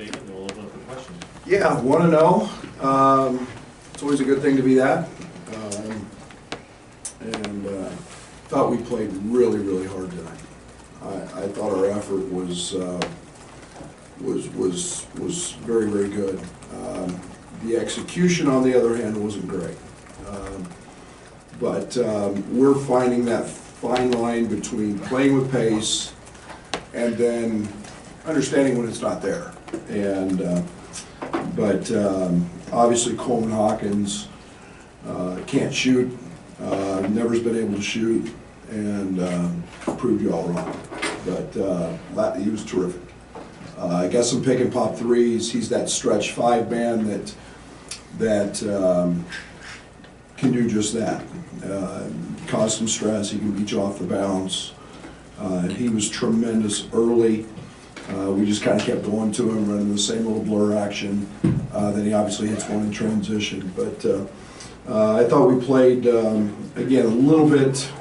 statement, and we'll open up for questions. Yeah, 1-0. It's always a good thing to be that. Thought we played really, really hard tonight. I thought our effort was very, very good. The execution, on the other hand, wasn't great. But we're finding that fine line between playing with pace and then understanding when it's not there. But obviously Coleman Hawkins can't shoot, never's been able to shoot, and proved you all wrong. But he was terrific. Got some pick and pop threes. He's that stretch 5-man that can do just that. Cause some stress. He can beat you off the bounce. He was tremendous early. We just kind of kept going to him, running the same little blur action. Then he obviously hits one in transition. But I thought we played, again, a little bit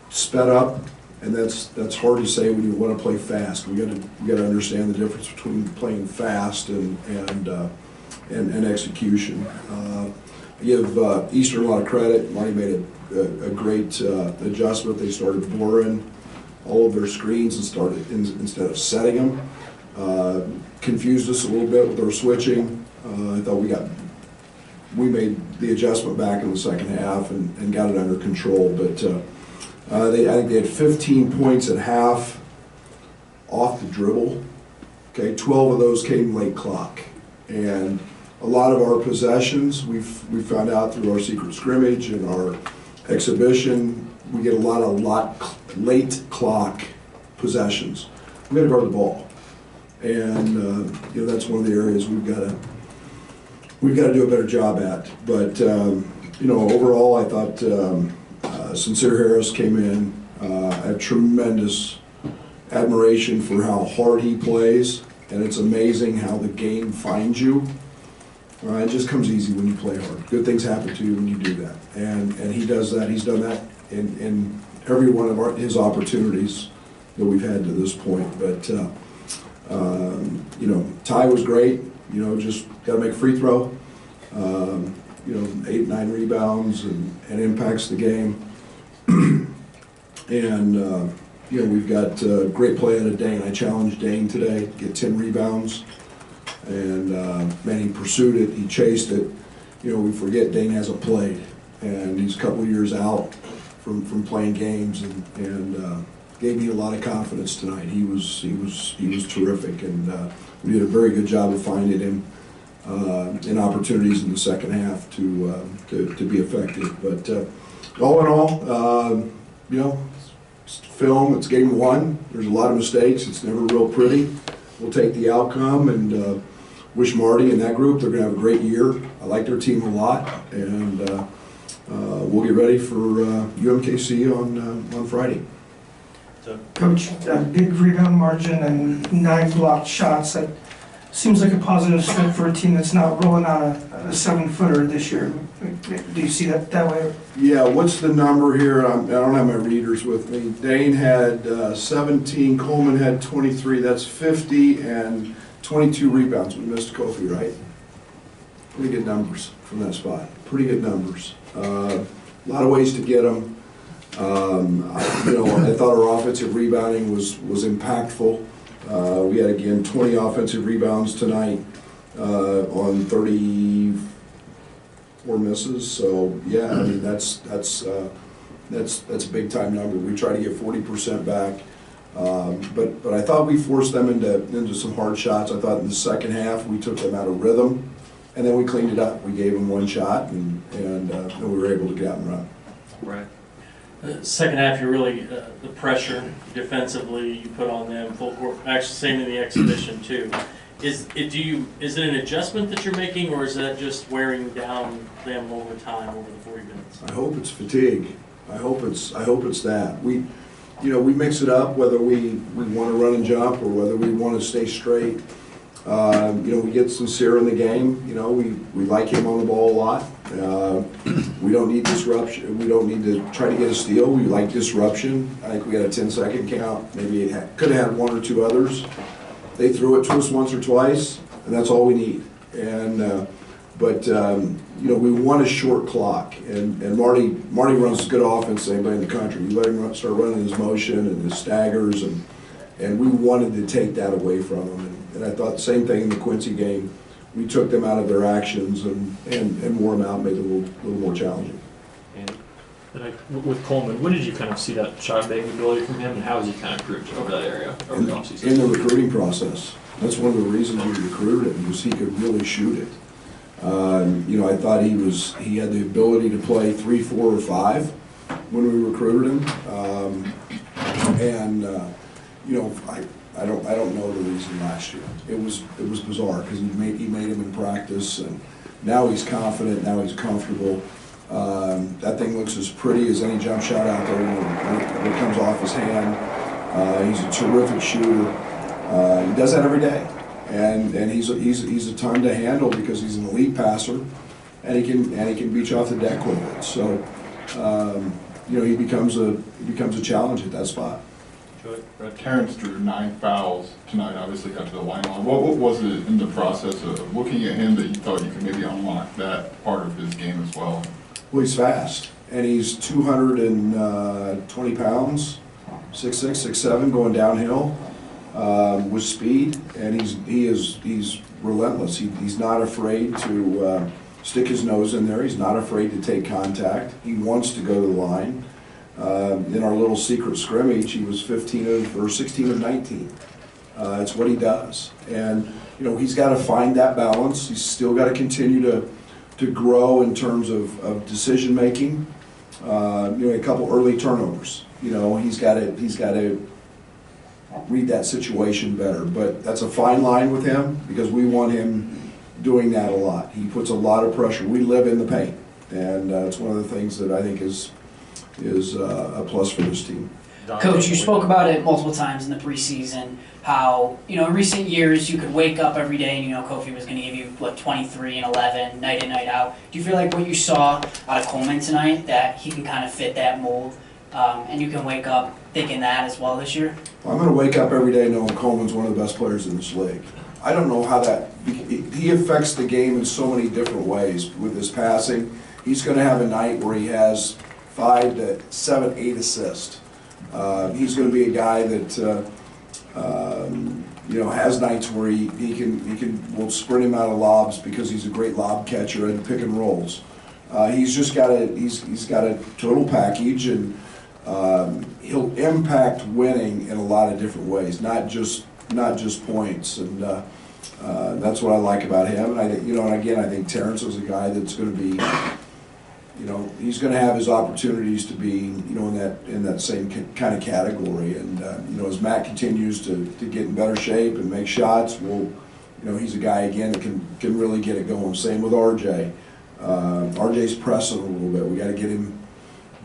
sped up, and that's hard to say when you want to play fast. We got to understand the difference between playing fast and execution. I give Eastern a lot of credit. Monty made a great adjustment. They started blurring all of their screens and started instead of setting them. Confused us a little bit with our switching. I thought we made the adjustment back in the second half and got it under control. But I think they had 15 points at half off the dribble. Okay, 12 of those came late clock, and a lot of our possessions we found out through our secret scrimmage and our exhibition, we get a lot of late clock possessions. We got to guard the ball, and that's one of the areas we've got to do a better job at. But overall, I thought Sincere Harris came in. I have tremendous admiration for how hard he plays, and it's amazing how the game finds you. It just comes easy when you play hard. Good things happen to you when you do that, and he does that. He's done that in every one of his opportunities that we've had to this point. But Ty was great. Just got to make a free throw. 8-9 rebounds and impacts the game. And we've got great play out of Dane. I challenged Dane today to get 10 rebounds. And man, he pursued it, he chased it. We forget Dane hasn't played, and he's a couple of years out from playing games, and gave me a lot of confidence tonight. He was terrific, and we did a very good job of finding him in opportunities in the second half to be effective. But all in all, it's film. It's game one. There's a lot of mistakes. It's never real pretty. We'll take the outcome and wish Marty and that group, they're going to have a great year. I like their team a lot, and we'll get ready for UMKC on Friday. Coach, big rebound margin and 9 blocked shots. That seems like a positive step for a team that's not rolling out a 7-footer this year. Do you see that way? Yeah, what's the number here? I don't have my readers with me. Dane had 17, Coleman had 23, that's 50, and 22 rebounds. We missed Kofi, right? Pretty good numbers from that spot. Pretty good numbers. A lot of ways to get them. I thought our offensive rebounding was impactful. We had, again, 20 offensive rebounds tonight on 34 misses. So yeah, I mean that's a big time number. We try to get 40% back. But I thought we forced them into some hard shots. I thought in the second half we took them out of rhythm, and then we cleaned it up. We gave them one shot, and we were able to get out and run. Right. The second half, you really the pressure defensively you put on them full court. Actually, same in the exhibition too. Is it an adjustment that you're making, or is that just wearing down them over time over the 40 minutes? I hope it's fatigue. I hope it's that we mix it up, whether we want to run and jump or whether we want to stay straight. We get Sincere in the game. We like him on the ball a lot. We don't need disruption. We don't need to try to get a steal. We like disruption. I think we got a 10-second count. Maybe could have had one or two others. they threw it to us once or twice, and that's all we need. And you know, we want a short clock, and Marty runs good offense, anybody in the country. You let him start running his motion and his staggers, and we wanted to take that away from him. And I thought the same thing in the Quincy game. We took them out of their actions and wore them out, made it a little more challenging. And with Coleman, when did you kind of see that shot making ability from him, and how has he kind of improved over that area over the offseason? In the recruiting process. That's one of the reasons we recruited him, was he could really shoot it. You know, I thought he had the ability to play 3, 4, or 5 when we recruited him. You know, I don't know the reason last year. It was bizarre because he made him in practice, and now he's confident, now he's comfortable. That thing looks as pretty as any jump shot out there when it comes off his hand. He's a terrific shooter. He does that every day, and he's a ton to handle because he's an elite passer, and he can beat you off the deck with it. So you know, he becomes a challenge at that spot. Terrence drew 9 fouls tonight, obviously got to the line. What was it in the process of looking at him that you thought you could maybe unlock that part of his game as well? Well, he's fast, and he's 220 pounds, 6'6", 6'7", going downhill with speed, and he's relentless. He's not afraid to stick his nose in there. He's not afraid to take contact. He wants to go to the line. In our little secret scrimmage, he was 16 of 19. It's what he does, and you know, he's got to find that balance. He's still got to continue to grow in terms of decision making. You know, a couple early turnovers. You know, he's got to read that situation better. But that's a fine line with him because we want him doing that a lot. He puts a lot of pressure. We live in the paint, and it's one of the things that I think is a plus for this team. Coach, you spoke about it multiple times in the preseason, how, you know, in recent years you could wake up every day and you know Kofi was going to give you, what, 23 and 11, night in, night out. Do you feel like what you saw out of Coleman tonight, that he can kind of fit that mold, and you can wake up thinking that as well this year? Well, I'm going to wake up every day knowing Coleman's one of the best players in this league. I don't know how he affects the game in so many different ways with his passing. He's going to have a night where he has 5 to 7, 8 assists. He's going to be a guy that you know, has nights where we'll sprint him out of lobs because he's a great lob catcher and pick and rolls. He's got a total package, and he'll impact winning in a lot of different ways, not just points, and that's what I like about him. And you know, and again, I think Terrence is a guy that's going to be, you know, he's going to have his opportunities to be, you know, in that same kind of category. And you know, as Matt continues to get in better shape and make shots, you know, he's a guy again that can really get it going. Same with RJ. RJ's pressing a little bit. We got to get him,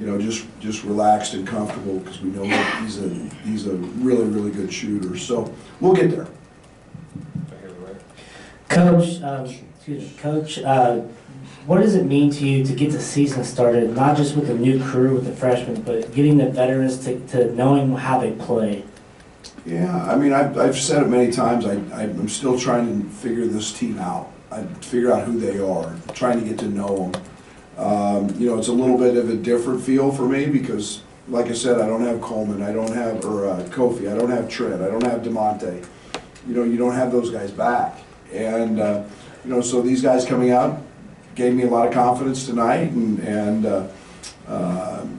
you know, just relaxed and comfortable because we know that he's a really, really good shooter. So we'll get there. Coach, what does it mean to you to get the season started, not just with the new crew, with the freshmen, but getting the veterans to knowing how they play? Yeah, I mean, I've said it many times. I'm still trying to figure this team out. I figure out who they are, trying to get to know them. You know, it's a little bit of a different feel for me because, like I said, I don't have Coleman, I don't have Kofi, I don't have Trent, I don't have DeMonte. You know, you don't have those guys back, and you know, so these guys coming out gave me a lot of confidence tonight, and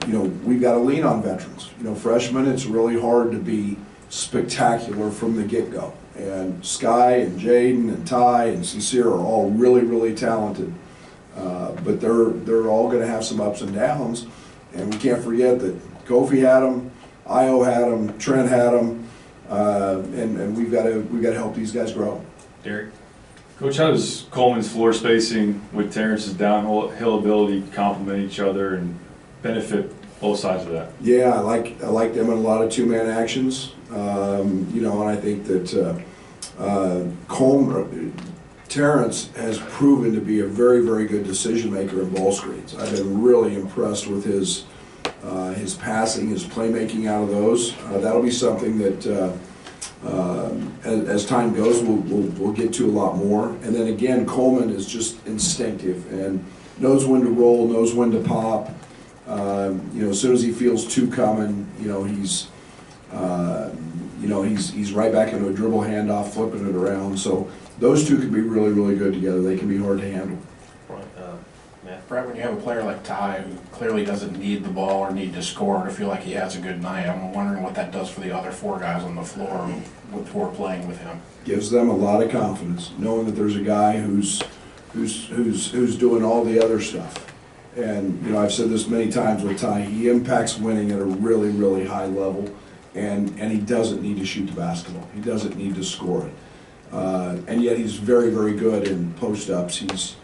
you know, we've got to lean on veterans. You know, freshmen, it's really hard to be spectacular from the get-go. And Sky and Jaden and Ty and Sincere are all really, really talented, but they're all going to have some ups and downs. And we can't forget that Kofi had them, Io had them, Trent had them, and we've got to help these guys grow. Derek? Coach, how does Coleman's floor spacing with Terrence's downhill ability complement each other and benefit both sides of that? Yeah, I like them in a lot of two-man actions. You know, and I think that Terrence has proven to be a very, very good decision maker in ball screens. I've been really impressed with his passing, his playmaking out of those. That'll be something that As time goes, we'll get to a lot more. And then again, Coleman is just instinctive and knows when to roll, knows when to pop. As soon as he feels two coming, he's right back into a dribble handoff, flipping it around. So those two can be really, really good together. They can be hard to handle. Brad, when you have a player like Ty who clearly doesn't need the ball or need to score to feel like he has a good night, I'm wondering what that does for the other 4 guys on the floor who are playing with him. Gives them a lot of confidence, knowing that there's a guy who's doing all the other stuff. And I've said this many times with Ty, he impacts winning at a really, really high level, and he doesn't need to shoot the basketball. He doesn't need to score it. And yet he's very, very good in post-ups. He's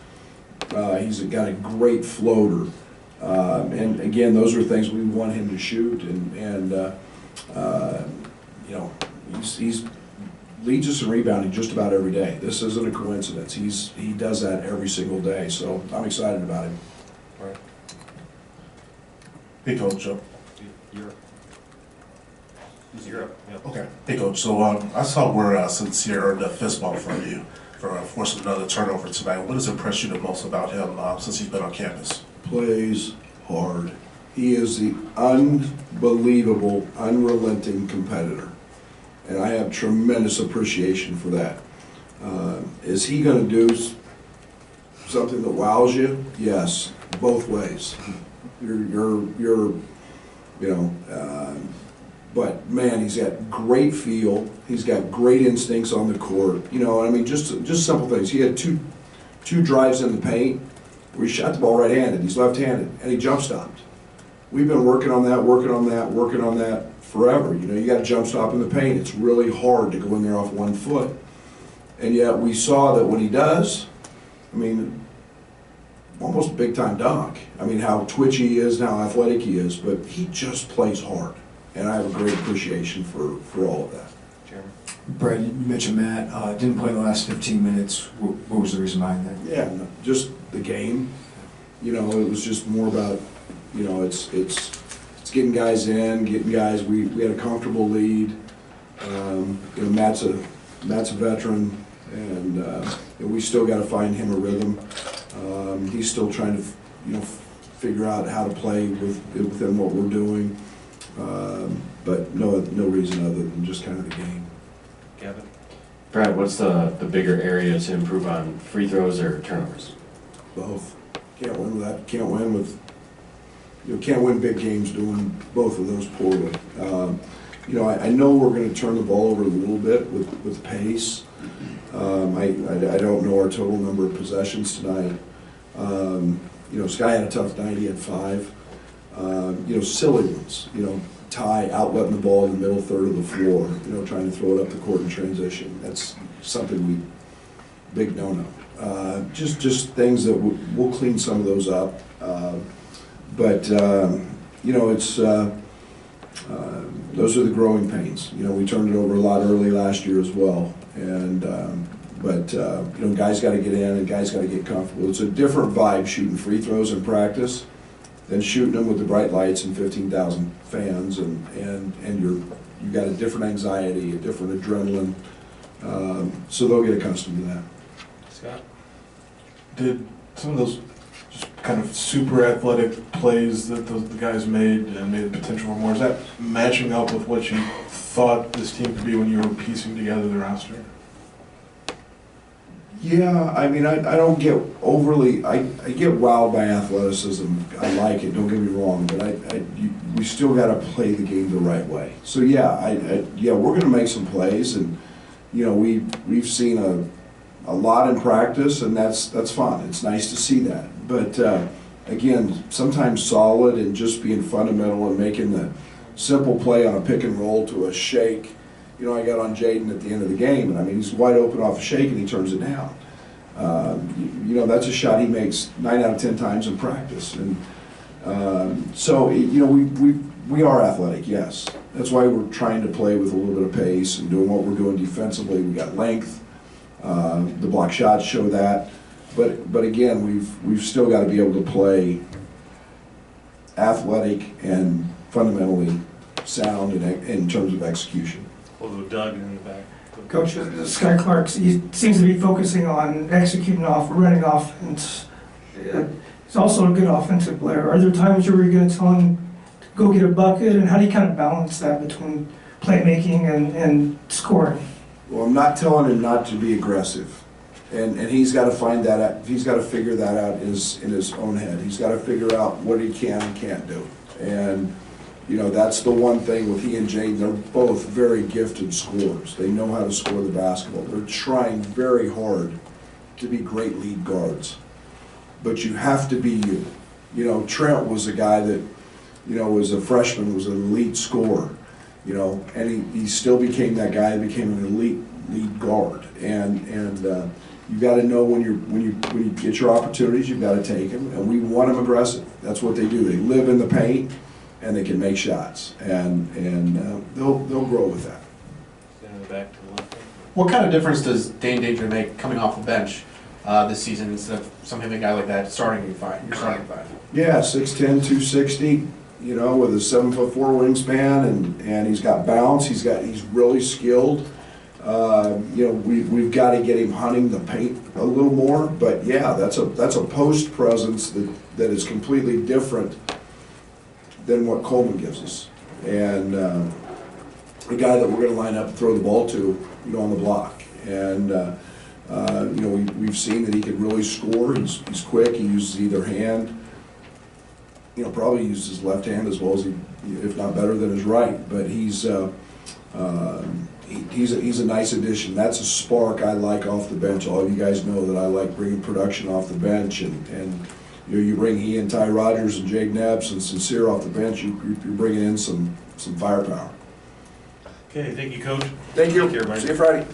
got a great floater. And again, those are things we want him to shoot. He's leads us in rebounding just about every day. This isn't a coincidence. He does that every single day. So I'm excited about him. Right. Hey, Coach. Europe. Europe. Yep. Okay. Hey, Coach. So I saw where Sincere earned a fist bump from you for forcing another turnover tonight. What has impressed you the most about him since he's been on campus? Plays hard. He is the unbelievable, unrelenting competitor. And I have tremendous appreciation for that. Is he going to do something that wows you? Yes, both ways. But man, he's got great feel. He's got great instincts on the court. Just simple things. He had two drives in the paint where he shot the ball right-handed. He's left-handed, and he jump stopped. We've been working on that forever. You got to jump stop in the paint. It's really hard to go in there off one foot. And yet we saw that when he does, almost a big-time dunk. How twitchy he is and how athletic he is, but he just plays hard. And I have a great appreciation for all of that. Chairman. Brad, you mentioned Matt didn't play the last 15 minutes. What was the reason behind that? Yeah, just the game. It was just more about, it's getting guys in, getting guys. We had a comfortable lead. Matt's a veteran, and we still got to find him a rhythm. He's still trying to, figure out how to play within what we're doing. But no reason other than just kind of the game. Kevin? Brad, what's the bigger area to improve on, free throws or turnovers? Both. Can't win with that. Can't win big games doing both of those poorly. I know we're going to turn the ball over a little bit with pace. I don't know our total number of possessions tonight. Sky had a tough night. He had 5. Silly ones. Ty outletting the ball in the middle third of the floor. Trying to throw it up the court in transition. That's something big no-no. Just things that we'll clean some of those up. It's those are the growing pains. We turned it over a lot early last year as well. And guys got to get in and guys got to get comfortable. It's a different vibe shooting free throws in practice than shooting them with the bright lights and 15,000 fans, and you've got a different anxiety, a different adrenaline. So they'll get accustomed to that. Scott? Did some of those just kind of super athletic plays that the guys made and made the potential for more, is that matching up with what you thought this team could be when you were piecing together the roster? Yeah, I don't get overly, I get wowed by athleticism. I like it, don't get me wrong, but we still got to play the game the right way. So yeah, we're going to make some plays, and we've seen a lot in practice, and that's fun. It's nice to see that. But again, sometimes solid and just being fundamental and making the simple play on a pick and roll to a shake. I got on Jaden at the end of the game, and he's wide open off a shake, and he turns it down. That's a shot he makes 9 out of 10 times in practice, and we are athletic, yes. That's why we're trying to play with a little bit of pace and doing what we're doing defensively. We got length. The block shots show that, but again, we've still got to be able to play athletic and fundamentally sound in terms of execution. We'll go Doug in the back. Coach, Sky Clark, he seems to be focusing on executing off, running offense. He's also a good offensive player. Are there times where you're going to tell him to go get a bucket, and how do you kind of balance that between playmaking and scoring? Well, I'm not telling him not to be aggressive, and he's got to find that out. He's got to figure that out in his own head. He's got to figure out what he can and can't do, and you know, that's the one thing with he and Jaden. They're both very gifted scorers. They know how to score the basketball. They're trying very hard to be great lead guards, but you have to be you. You know, Trent was a guy that, you know, was a freshman, was an elite scorer. You know, and he still became that guy. He became an elite lead guard, and you got to know when you get your opportunities, you've got to take them. And we want them aggressive. That's what they do. They live in the paint, and they can make shots, and they'll grow with that. Back to the left. What kind of difference does Dane Danger make coming off the bench this season instead of some heavy guy like that starting your starting five? Yeah, 6'10", 260. You know, with a 7'4" wingspan, and he's got bounce. He's really skilled. You know, we've got to get him hunting the paint a little more. But yeah, that's a post presence that is completely different than what Coleman gives us, and a guy that we're going to line up and throw the ball to, you know, on the block. And you know, we've seen that he can really score. He's quick. He uses either hand. You know, probably uses his left hand as well as if not better than his right. But he's a nice addition. That's a spark I like off the bench. All of you guys know that I like bringing production off the bench, and you know, you bring he and Ty Rogers and Jake Neps and Sincere off the bench, you're bringing in some firepower. Okay, thank you, Coach. Thank you. Thank you, everybody. See you Friday.